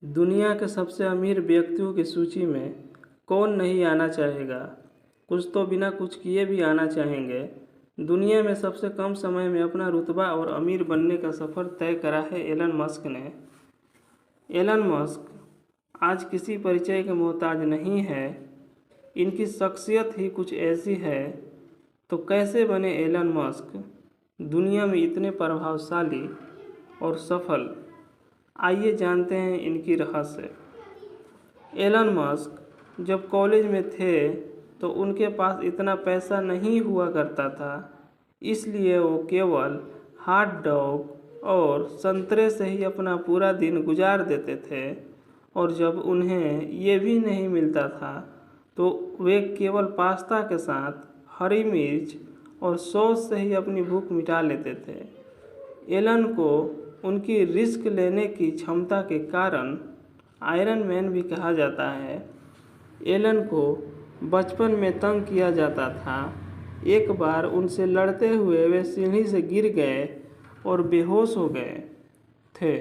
दुनिया के सबसे अमीर व्यक्तियों की सूची में कौन नहीं आना चाहेगा। कुछ तो बिना कुछ किए भी आना चाहेंगे। दुनिया में सबसे कम समय में अपना रुतबा और अमीर बनने का सफ़र तय करा है एलन मस्क ने। एलन मस्क आज किसी परिचय के मोहताज नहीं है। इनकी शख्सियत ही कुछ ऐसी है। तो कैसे बने एलन मस्क दुनिया में इतने प्रभावशाली और सफल? आइए जानते हैं इनकी रहस्य। एलन मस्क जब कॉलेज में थे तो उनके पास इतना पैसा नहीं हुआ करता था, इसलिए वो केवल हॉट डॉग और संतरे से ही अपना पूरा दिन गुजार देते थे। और जब उन्हें ये भी नहीं मिलता था तो वे केवल पास्ता के साथ हरी मिर्च और सॉस से ही अपनी भूख मिटा लेते थे। एलन को उनकी रिस्क लेने की क्षमता के कारण आयरन मैन भी कहा जाता है। एलन को बचपन में तंग किया जाता था। एक बार उनसे लड़ते हुए वे सीढ़ी से गिर गए और बेहोश हो गए थे।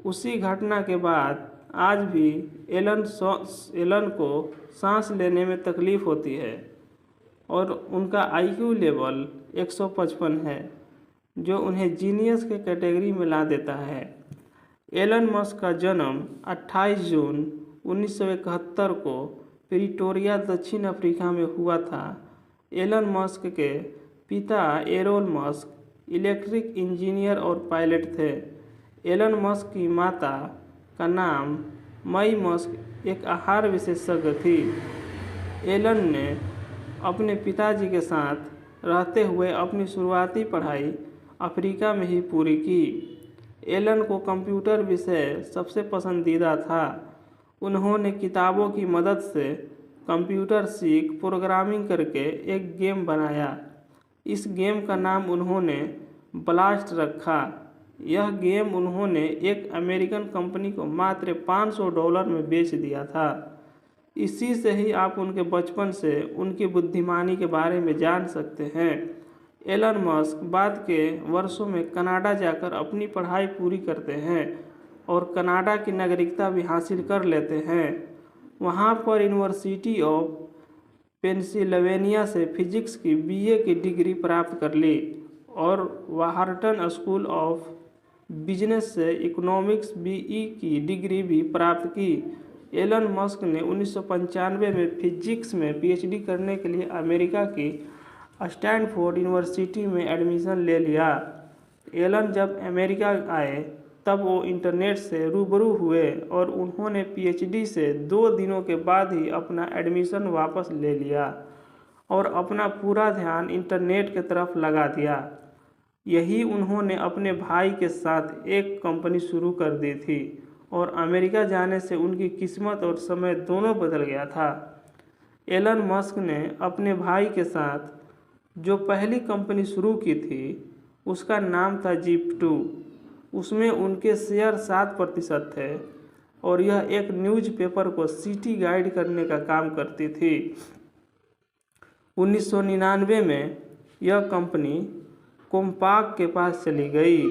उसी घटना के बाद आज भी एलन को सांस लेने में तकलीफ़ होती है और उनका आईक्यू लेवल 155 है, जो उन्हें जीनियस के कैटेगरी में ला देता है। एलन मस्क का जन्म 28 जून 1971 को प्रिटोरिया, दक्षिण अफ्रीका में हुआ था। एलन मस्क के पिता एरोल मस्क इलेक्ट्रिक इंजीनियर और पायलट थे। एलन मस्क की माता का नाम मई मस्क एक आहार विशेषज्ञ थी। एलन ने अपने पिताजी के साथ रहते हुए अपनी शुरुआती पढ़ाई अफ्रीका में ही पूरी की। एलन को कंप्यूटर विषय सबसे पसंदीदा था। उन्होंने किताबों की मदद से कंप्यूटर सीख प्रोग्रामिंग करके एक गेम बनाया। इस गेम का नाम उन्होंने ब्लास्ट रखा। यह गेम उन्होंने एक अमेरिकन कंपनी को मात्र $500 में बेच दिया था। इसी से ही आप उनके बचपन से उनकी बुद्धिमानी के बारे में जान सकते हैं। एलन मस्क बाद के वर्षों में कनाडा जाकर अपनी पढ़ाई पूरी करते हैं और कनाडा की नागरिकता भी हासिल कर लेते हैं। वहाँ पर यूनिवर्सिटी ऑफ पेंसिल्वेनिया से फिजिक्स की बीए की डिग्री प्राप्त कर ली और वाहर्टन स्कूल ऑफ बिजनेस से इकोनॉमिक्स बीई की डिग्री भी प्राप्त की। एलन मस्क ने 1995 में फिजिक्स में पीएचडी करने के लिए अमेरिका की स्टैनफोर्ड यूनिवर्सिटी में एडमिशन ले लिया। एलन जब अमेरिका आए तब वो इंटरनेट से रूबरू हुए और उन्होंने पीएचडी से 2 दिनों के बाद ही अपना एडमिशन वापस ले लिया और अपना पूरा ध्यान इंटरनेट की तरफ लगा दिया। यही उन्होंने अपने भाई के साथ एक कंपनी शुरू कर दी थी और अमेरिका जाने से उनकी किस्मत और समय दोनों बदल गया था। एलन मस्क ने अपने भाई के साथ जो पहली कंपनी शुरू की थी उसका नाम था जीप2। उसमें उनके शेयर 7% थे और यह एक न्यूज़पेपर को सिटी गाइड करने का काम करती थी। 1999 में यह कंपनी कॉम्पाक के पास चली गई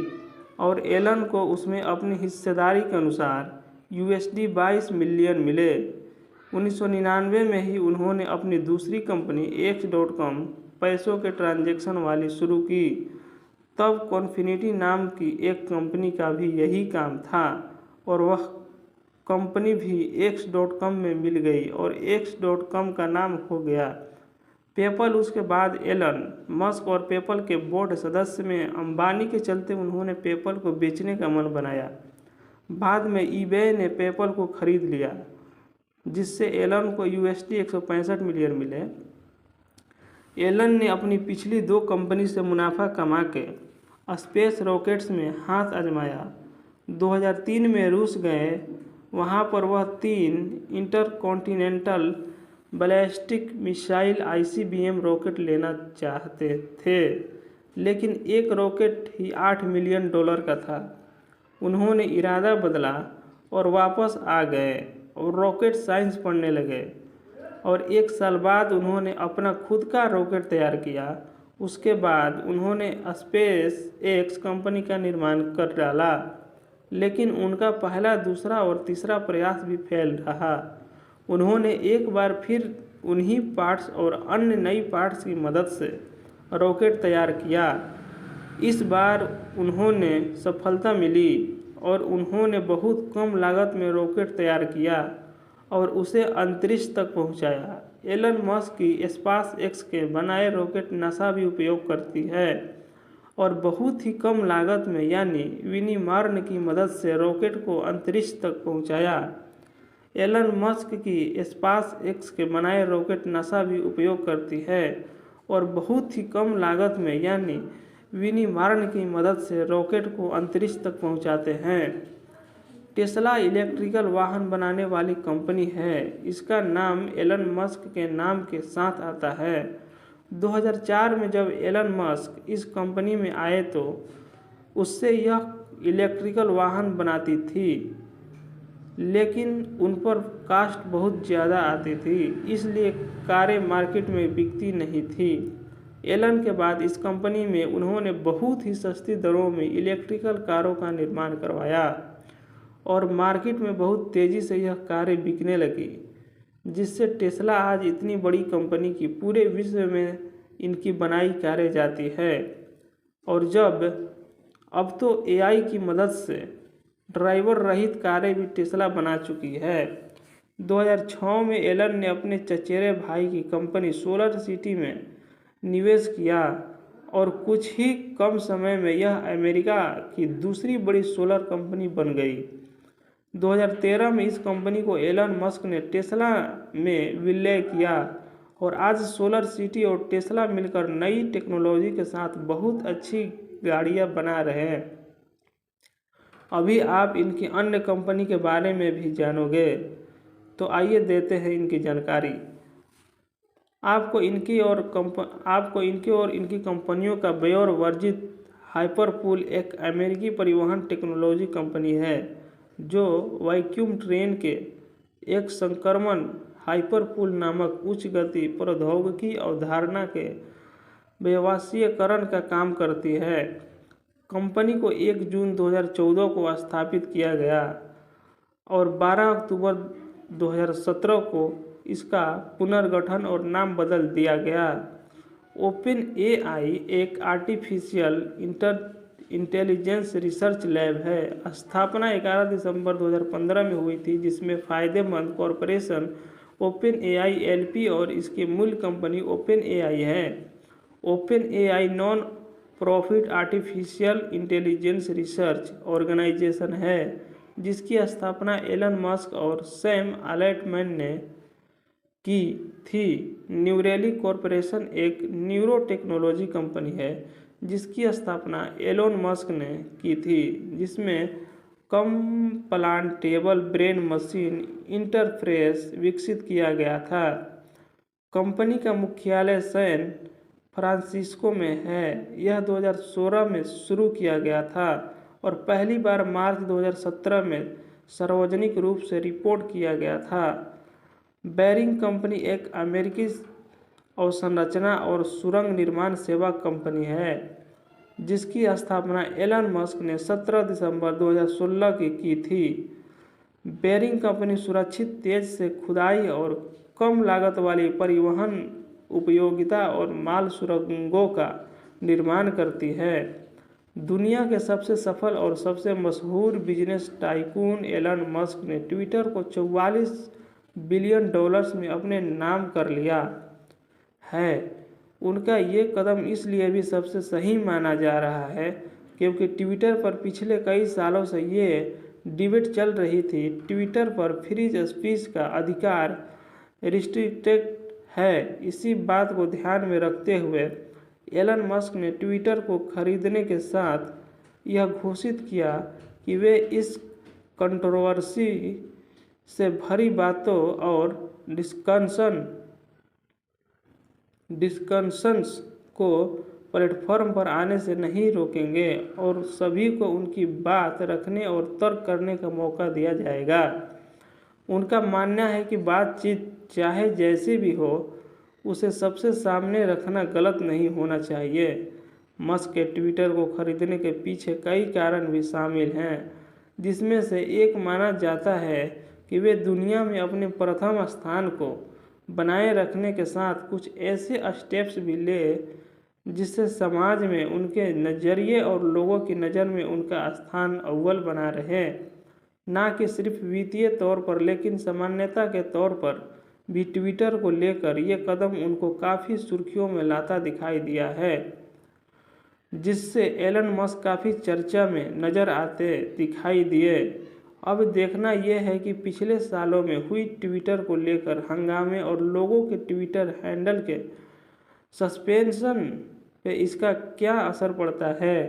और एलन को उसमें अपनी हिस्सेदारी के अनुसार $22 मिलियन मिले। 1999 में ही उन्होंने अपनी दूसरी कंपनी X.com पैसों के ट्रांजैक्शन वाली शुरू की। तब कॉन्फिनिटी नाम की एक कंपनी का भी यही काम था और वह कंपनी भी X.com में मिल गई और X.com का नाम हो गया पेपल। उसके बाद एलन मस्क और पेपल के बोर्ड सदस्य में अंबानी के चलते उन्होंने पेपल को बेचने का मन बनाया। बाद में ईबे ने पेपल को खरीद लिया, जिससे एलन को $165 मिलियन मिले। एलन ने अपनी पिछली 2 कंपनी से मुनाफा कमा के स्पेस रॉकेट्स में हाथ आजमाया। 2003 में रूस गए। वहाँ पर वह 3 intercontinental ballistic missile ICBM rocket लेना चाहते थे, लेकिन एक रॉकेट ही $8 मिलियन का था। उन्होंने इरादा बदला और वापस आ गए और रॉकेट साइंस पढ़ने लगे और 1 साल बाद उन्होंने अपना खुद का रॉकेट तैयार किया। उसके बाद उन्होंने स्पेस एक्स कंपनी का निर्माण कर डाला। लेकिन उनका पहला, दूसरा और तीसरा प्रयास भी फेल रहा। उन्होंने एक बार फिर उन्हीं पार्ट्स और अन्य नई पार्ट्स की मदद से रॉकेट तैयार किया। इस बार उन्होंने सफलता मिली और उन्होंने बहुत कम लागत में रॉकेट तैयार किया और उसे अंतरिक्ष तक पहुंचाया। एलन मस्क की स्पेस एक्स के बनाए रॉकेट नासा भी उपयोग करती है और बहुत ही कम लागत में यानी विनिर्माण की मदद से रॉकेट को अंतरिक्ष तक पहुंचाया। एलन मस्क की स्पेस एक्स के बनाए रॉकेट नासा भी उपयोग करती है और बहुत ही कम लागत में यानी विनिर्माण की मदद से रॉकेट को अंतरिक्ष तक पहुंचाते हैं। टेस्ला इलेक्ट्रिकल वाहन बनाने वाली कंपनी है। इसका नाम एलन मस्क के नाम के साथ आता है। 2004 में जब एलन मस्क इस कंपनी में आए तो उससे यह इलेक्ट्रिकल वाहन बनाती थी, लेकिन उन पर कास्ट बहुत ज़्यादा आती थी, इसलिए कारें मार्केट में बिकती नहीं थी। एलन के बाद इस कंपनी में उन्होंने बहुत ही सस्ती दरों में इलेक्ट्रिकल कारों का निर्माण करवाया और मार्केट में बहुत तेज़ी से यह कारें बिकने लगी, जिससे टेस्ला आज इतनी बड़ी कंपनी की पूरे विश्व में इनकी बनाई कारें जाती है। और अब तो एआई की मदद से ड्राइवर रहित कारें भी टेस्ला बना चुकी है। 2006 में एलन ने अपने चचेरे भाई की कंपनी सोलर सिटी में निवेश किया और कुछ ही कम समय में यह अमेरिका की दूसरी बड़ी सोलर कंपनी बन गई। 2013 में इस कंपनी को एलन मस्क ने टेस्ला में विलय किया और आज सोलर सिटी और टेस्ला मिलकर नई टेक्नोलॉजी के साथ बहुत अच्छी गाड़ियां बना रहे हैं। अभी आप इनकी अन्य कंपनी के बारे में भी जानोगे, तो आइए देते हैं इनकी जानकारी। आपको इनकी और इनकी कंपनियों का बेयर वर्जित हाइपरपूल एक अमेरिकी परिवहन टेक्नोलॉजी कंपनी है जो वैक्यूम ट्रेन के एक संक्रमण हाइपरपूल नामक उच्च गति प्रौद्योगिकी अवधारणा के व्यवसायीकरण का काम करती है। कंपनी को 1 जून 2014 को स्थापित किया गया और 12 अक्टूबर 2017 को इसका पुनर्गठन और नाम बदल दिया गया। ओपन एआई एक आर्टिफिशियल इंटेलिजेंस रिसर्च लैब है। स्थापना 11 दिसंबर 2015 में हुई थी, जिसमें फ़ायदेमंद कॉरपोरेशन ओपन एआई एलपी और इसकी मूल कंपनी ओपन एआई है। OpenAI non profit artificial intelligence research organisation है, जिसकी स्थापना एलन मस्क और सैम अल्टमैन ने की थी। न्यूरेली कॉरपोरेशन एक न्यूरो टेक्नोलॉजी कंपनी है जिसकी स्थापना एलोन मस्क ने की थी, जिसमें कंप्लांटेबल ब्रेन मशीन इंटरफेस विकसित किया गया था। कंपनी का मुख्यालय सैन फ्रांसिस्को में है। यह 2016 में शुरू किया गया था और पहली बार मार्च 2017 में सार्वजनिक रूप से रिपोर्ट किया गया था। बेरिंग कंपनी एक अमेरिकी अवसंरचना और सुरंग निर्माण सेवा कंपनी है जिसकी स्थापना एलन मस्क ने 17 दिसंबर 2016 की थी। बेरिंग कंपनी सुरक्षित, तेज से खुदाई और कम लागत वाली परिवहन उपयोगिता और माल सुरंगों का निर्माण करती है। दुनिया के सबसे सफल और सबसे मशहूर बिजनेस टाइकून एलन मस्क ने ट्विटर को $44 बिलियन में अपने नाम कर लिया है। उनका ये कदम इसलिए भी सबसे सही माना जा रहा है क्योंकि ट्विटर पर पिछले कई सालों से ये डिबेट चल रही थी, ट्विटर पर फ्री स्पीच का अधिकार रिस्ट्रिक्टेड है। इसी बात को ध्यान में रखते हुए एलन मस्क ने ट्विटर को खरीदने के साथ यह घोषित किया कि वे इस कंट्रोवर्सी से भरी बातों और डिस्कशंस को प्लेटफॉर्म पर आने से नहीं रोकेंगे और सभी को उनकी बात रखने और तर्क करने का मौका दिया जाएगा। उनका मानना है कि बातचीत चाहे जैसी भी हो, उसे सबसे सामने रखना गलत नहीं होना चाहिए। मस्क के ट्विटर को खरीदने के पीछे कई कारण भी शामिल हैं, जिसमें से एक माना जाता है कि वे दुनिया में अपने प्रथम स्थान को बनाए रखने के साथ कुछ ऐसे स्टेप्स भी ले जिससे समाज में उनके नज़रिए और लोगों की नज़र में उनका स्थान अव्वल बना रहे। ना कि सिर्फ वित्तीय तौर पर लेकिन सामान्यता के तौर पर भी ट्विटर को लेकर ये कदम उनको काफ़ी सुर्खियों में लाता दिखाई दिया है, जिससे एलन मस्क काफ़ी चर्चा में नज़र आते दिखाई दिए। अब देखना यह है कि पिछले सालों में हुई ट्विटर को लेकर हंगामे और लोगों के ट्विटर हैंडल के सस्पेंशन पे इसका क्या असर पड़ता है।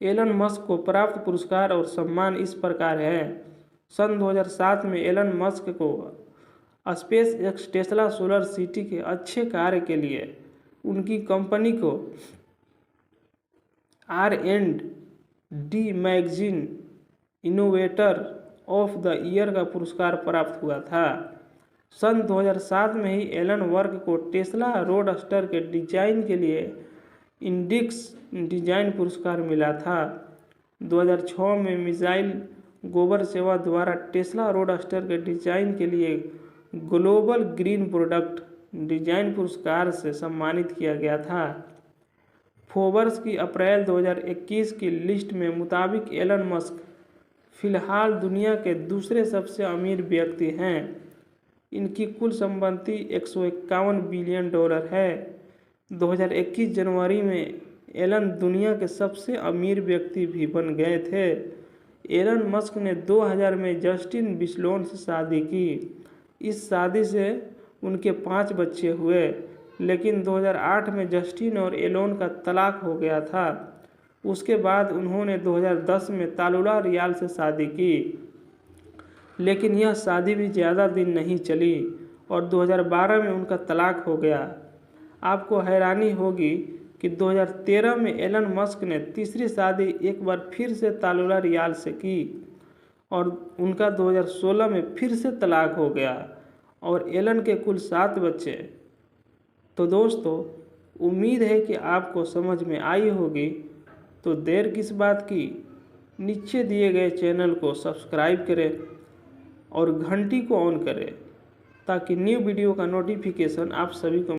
एलन मस्क को प्राप्त पुरस्कार और सम्मान इस प्रकार है। सन 2007 में एलन मस्क को space x Tesla solar city के अच्छे कार्य के लिए उनकी कंपनी को R&D magazine innovator of the year का पुरस्कार प्राप्त हुआ था। सन 2007 में ही एलन वर्क को टेस्ला रोडस्टर के डिजाइन के लिए इंडिक्स डिजाइन पुरस्कार मिला था। 2006 में मिसाइल गोबर सेवा द्वारा टेस्ला रोडस्टर के डिजाइन के लिए ग्लोबल ग्रीन प्रोडक्ट डिजाइन पुरस्कार से सम्मानित किया गया था। फोर्ब्स की अप्रैल 2021 की लिस्ट में मुताबिक एलन मस्क फिलहाल दुनिया के दूसरे सबसे अमीर व्यक्ति हैं। इनकी कुल संपत्ति $151 बिलियन है। 2021 जनवरी में एलन दुनिया के सबसे अमीर व्यक्ति भी बन गए थे। एलन मस्क ने 2000 में जस्टिन बिस्लोन से शादी की। इस शादी से उनके 5 बच्चे हुए, लेकिन 2008 में जस्टिन और एलोन का तलाक हो गया था। उसके बाद उन्होंने 2010 में तालुला रियाल से शादी की, लेकिन यह शादी भी ज़्यादा दिन नहीं चली और 2012 में उनका तलाक हो गया। आपको हैरानी होगी कि 2013 में एलन मस्क ने तीसरी शादी एक बार फिर से तालुला रियाल से की और उनका 2016 में फिर से तलाक हो गया और एलन के कुल 7 बच्चे। तो दोस्तों, उम्मीद है कि आपको समझ में आई होगी। तो देर किस बात की, नीचे दिए गए चैनल को सब्सक्राइब करें और घंटी को ऑन करें ताकि न्यू वीडियो का नोटिफिकेशन आप सभी को